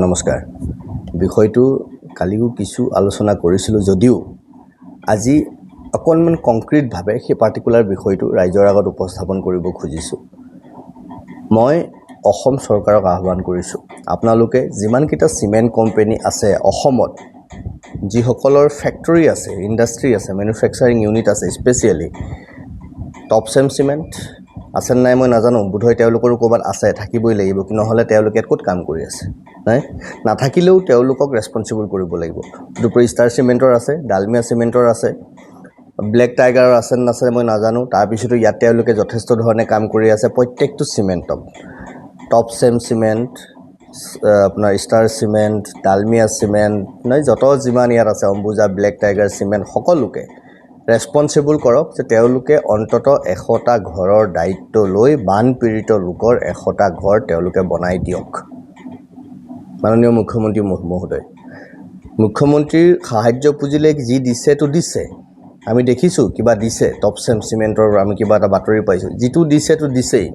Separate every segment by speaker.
Speaker 1: নমস্কাৰ বিষয়টো কালিও কিছু আলোচনা কৰিছিলোঁ যদিও আজি অকণমান কংক্ৰিটভাৱে সেই পাৰ্টিকুলাৰ বিষয়টো ৰাইজৰ আগত উপস্থাপন কৰিব খুজিছোঁ মই অসম চৰকাৰক আহ্বান কৰিছোঁ আপোনালোকে যিমানকেইটা সিমেন্ট কোম্পানী আছে অসমত যিসকলৰ ফ্যাক্টৰী আছে ইণ্ডাষ্ট্ৰি আছে মেনুফেকচাৰিং ইউনিট আছে স্পেশালি টপচেম সিমেন্ট আছে নাই মই নাজানো বোধহয় তেওঁলোকৰ ক'বাত আছে থাকিবই লাগিব কি নহলে তেওঁলোকে ক'ত কাম কৰি আছে নাই নাথাকিলেও তেওঁলোকক ৰেসপন্সিবল কৰিব লাগিব দুপৰি ষ্টাৰ সিমেন্টৰ আছে ডালমিয়া সিমেন্টৰ আছে ব্লেক টাইগাৰ আছে নাছে মই নাজানো তাৰ পিছতো ইয়াত তেওঁলোকে যথেষ্ট ধৰণে কাম কৰি আছে প্ৰত্যেকটো সিমেন্টক টপচেম সিমেন্ট আপোনাৰ ষ্টাৰ সিমেন্ট ডালমিয়া সিমেন্ট নাই যত যিমান ইয়াত আছে অম্বুজা ব্লেক টাইগাৰ সিমেন্ট সকলোকে ৰেসপন্সিবল কৰক যে তেওঁলোকে অন্তত 100টা ঘৰৰ দায়িত্ব লৈ বানপীড়িত লোকৰ 100টা ঘৰ তেওঁলোকে বনাই দিয়ক মাননীয় মুখ্যমন্ত্ৰী মহোদয় মুখ্যমন্ত্ৰীৰ সাহায্য পুঁজিলে যি দিছে তো দিছে আমি দেখিছো কিবা দিছে টপচেম সিমেন্টৰ আমি কিবা এটা বাতৰি পাইছো যিটো দিছে তো দিছেই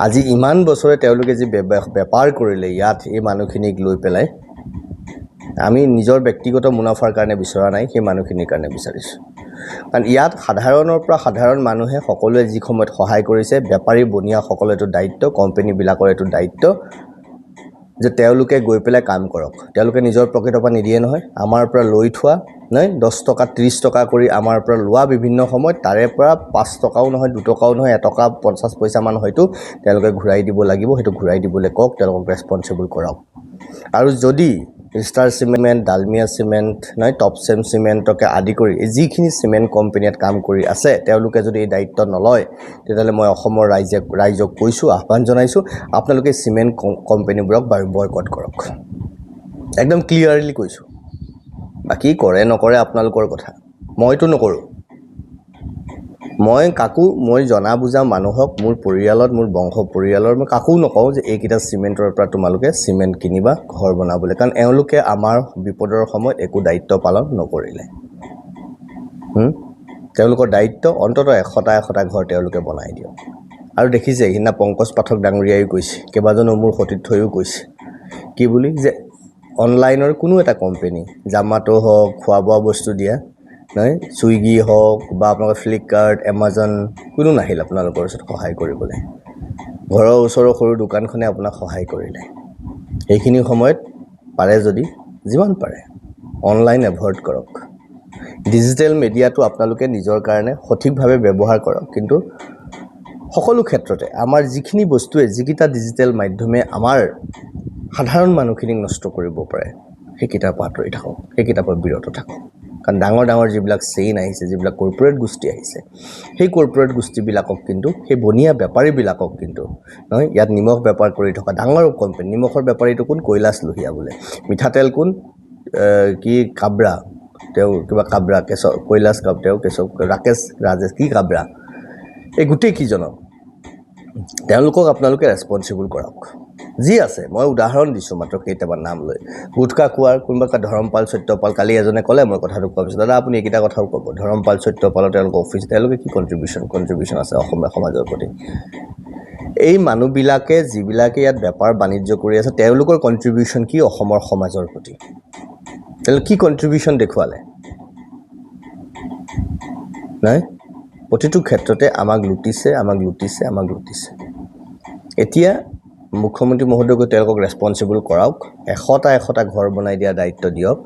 Speaker 1: আজি ইমান বছৰে তেওঁলোকে যি বেপাৰ কৰিলে ইয়াত এই মানুহখিনিক লৈ পেলাই আমি নিজৰ ব্যক্তিগত মুনাফাৰ কাৰণে বিচৰা নাই সেই মানুহখিনিৰ কাৰণে বিচাৰিছো কাৰণ ইয়াত সাধাৰণৰ পৰা সাধাৰণ মানুহে সকলোৱে যি সময়ত সহায় কৰিছে বেপাৰী বনিয়া সকলোটো দায়িত্ব কোম্পানী বিলাকৰ এটো দায়িত্ব যে তেওঁলোকে গৈ পেলাই কাম কৰক তেওঁলোকে নিজৰ পকেটৰ পৰা নিদিয়ে নহয় আমাৰ পৰা লৈ থোৱা নাই 10 টকা 30 টকা কৰি আমাৰ পৰা লোৱা বিভিন্ন সময়ত তাৰে পৰা 5 টকাও নহয় 2 টকাও নহয় 1 টকা 50 পইচা মান হয়তো তেওঁলোকে ঘূৰাই দিব লাগিব হেতু ঘূৰাই দিবলৈ কক তেওঁলোকক ৰেসপন্সিবল কৰক আৰু যদি ষ্টাৰ সিমেন্ট ডালমিয়া সিমেন্ট নাই টপচেম সিমেন্টকে আদি কৰি যিখিনি সিমেন্ট কোম্পানীত কাম কৰি আছে তেওঁলোকে যদি এই দায়িত্ব নলয় তেতিয়ালে মই অসমৰ ৰাইজক কৈছো আহ্বান জনাইছো আপোনালোকে সিমেন্ট কোম্পানীবোৰক বয়কট কৰক একদম ক্লিয়াৰলি কৈছো বাকি কৰে নকৰে আপোনালোকৰ কথা মইতো নকৰো মই কাকু মই জনা বুজা মানুহক মোৰ পৰিয়ালত মোৰ বংশ পৰিয়ালৰ মই কাকু নকওঁ যে এইকিটা সিমেন্টৰ পৰা তোমালোকে সিমেন্ট কিনিবা ঘৰ বনাবলৈ কাৰণ এওঁলোকে আমাৰ বিপদৰ সময়ত একো দায়িত্ব পালন নকৰিলে তেওঁলোকৰ দায়িত্ব অন্তত 100টা ঘৰ তেওঁলোকে বনাই দিয়ক আৰু দেখিছে হিনা পংকজ পাঠক ডাঙৰীয়াই কৈছে কেবাজনো মোৰ সতীৰ্থয়ো কৈছে কি বুলি যে অনলাইনৰ কোনো এটা কোম্পানী জামাটো হওক খোৱা বস্তু দিয়া নাই সুইগি হওক বা আপোনালোকৰ ফ্লিপকাৰ্ট এমাজন কোনো নাহিল আপোনালোকৰ ওচৰত সহায় কৰিবলৈ ঘৰৰ ওচৰৰ সৰু দোকানখনে আপোনাক সহায় কৰিলে এইখিনি সময়ত পাৰে যদি যিমান পাৰে অনলাইন এভয়েড কৰক ডিজিটেল মিডিয়াটো আপোনালোকে নিজৰ কাৰণে সঠিকভাৱে ব্যৱহাৰ কৰক কিন্তু সকলো ক্ষেত্ৰতে আমাৰ যিখিনি বস্তুৱে যিকিটা ডিজিটেল মাধ্যমে আমাৰ সাধাৰণ মানুহখিনিক নষ্ট কৰিব পাৰে সেইকিটা পাতৰি থাকক সেইকিটা পৰা বিৰত থাকক কাৰণ ডাঙৰ যিবিলাক চেইন আহিছে যিবিলাক কৰ্পোৰেট গোষ্ঠী আহিছে সেই কৰ্পোৰেট গোষ্ঠীবিলাকক কিন্তু সেই বনিয়া বেপাৰীবিলাকক কিন্তু নহয় ইয়াত নিমখ বেপাৰ কৰি থকা ডাঙৰ কোম্পানী নিমখৰ বেপাৰীটো কোন কৈলাশ লোহিয়া বোলে মিঠাতেল কোন কি কাবৰা তেওঁ কিবা কাবৰা কৈলাশ কাবতেও ৰাকেশ ৰাজেশ কি কাবৰা এই গুটেই কি জনক তেওঁলোকক আপোনালোকে ৰেসপন্সিবল কৰক যি আছে মই উদাহৰণ দিছো মাত্ৰ কেইটামান নাম লৈ গুটকা কুৱাৰ কোনবা ধৰমপাল সত্যপাল কালি এজনে ক'লে মই কথাটো কৈছো দাদা আপুনি একিটা কথাও ক'ব ধৰমপাল সত্যপাল তেওঁলোকৰ অফিচ তেওঁলোকে কি কন্ট্ৰিবিউশন আছে অসমীয়া সমাজৰ প্ৰতি এই মানুহবিলাকে যিবিলাকে ইয়াত বেপাৰ বাণিজ্য কৰি আছে তেওঁলোকৰ কন্ট্ৰিবিউশন কি অসমৰ সমাজৰ প্ৰতি তেওঁলোকে কি কন্ট্ৰিবিউশন দেখুৱালে নাই প্ৰতিটো ক্ষেত্ৰতে আমাক লুটিছে এতিয়া মুখ্যমন্ত্ৰী মহোদয়ক তেওঁলোকক ৰেসপন্সিবল কৰাওক 100টা ঘৰ বনাই দিয়া দায়িত্ব দিয়ক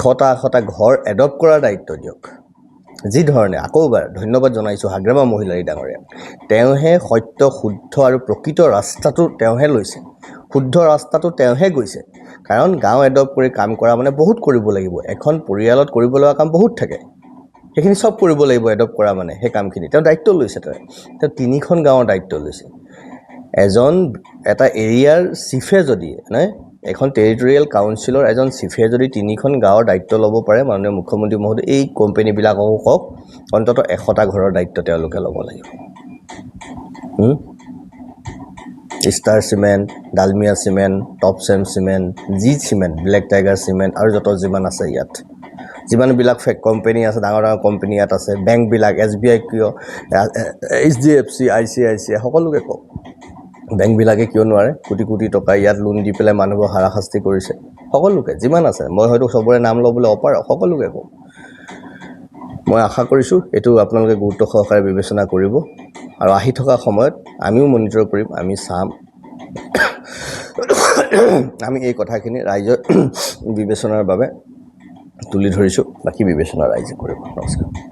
Speaker 1: 100টা ঘৰ এডপ্ট কৰাৰ দায়িত্ব দিয়ক যি ধৰণে আকৌবাৰ ধন্যবাদ জনাইছো হাগ্ৰামা মহিলাই ডাঙৰীয়া তেওঁহে সত্য শুদ্ধ আৰু প্ৰকৃত ৰাস্তাটো তেওঁহে লৈছে শুদ্ধ ৰাস্তাটো তেওঁহে গৈছে কাৰণ গাঁও এডপ্ট কৰি কাম কৰা মানে বহুত কৰিব লাগিব এখন পৰিয়ালত কৰিব লগা কাম বহুত থাকে সেইখিনি সব কৰিব লাগিব এডপ্ট কৰা মানে সেই কামখিনি তেওঁ দায়িত্ব লৈছে তেওঁ তিনিখন গাঁৱৰ দায়িত্ব লৈছে এজন এটা এৰিয়াৰ চিফে যদি নাই এখন টেৰিটৰিয়েল কাউন্সিলৰ এজন চিফে যদি তিনিখন গাঁৱৰ দায়িত্ব ল'ব পাৰে মাননীয় মুখ্যমন্ত্ৰী মহোদয় এই কোম্পানী বিলাকক অন্তত 100টা ঘৰৰ দায়িত্ব তেওঁলোকে ল'ব লাগিব star cement Dalmia cement Topcem cement জি সিমেন্ট ব্লেক টাইগাৰ সিমেন্ট আৰু যত যিমান আছে ইয়াত যিমান বিলাক ফেক কোম্পানী আছে ডাঙৰ কোম্পানী ইয়াত আছে বেংক বিলাক SBI কিয় HDFC ICICI সকলোকে কওক বেংকবিলাকে কিয় নোৱাৰে কোটি কোটি টকা ইয়াত লোন দি পেলাই মানুহক হাৰাশাস্তি কৰিছে সকলোকে যিমান আছে মই হয়তো চবৰে নাম ল'বলৈ অপাৰ সকলোকে কওঁ মই আশা কৰিছোঁ এইটো আপোনালোকে গুৰুত্ব সহকাৰে বিবেচনা কৰিব আৰু আহি থকা সময়ত আমিও মনিটৰ কৰিম আমি চাম আমি এই কথাখিনি ৰাইজৰ বিবেচনাৰ বাবে তুলি ধৰিছোঁ বাকী বিবেচনা ৰাইজে কৰিব নমস্কাৰ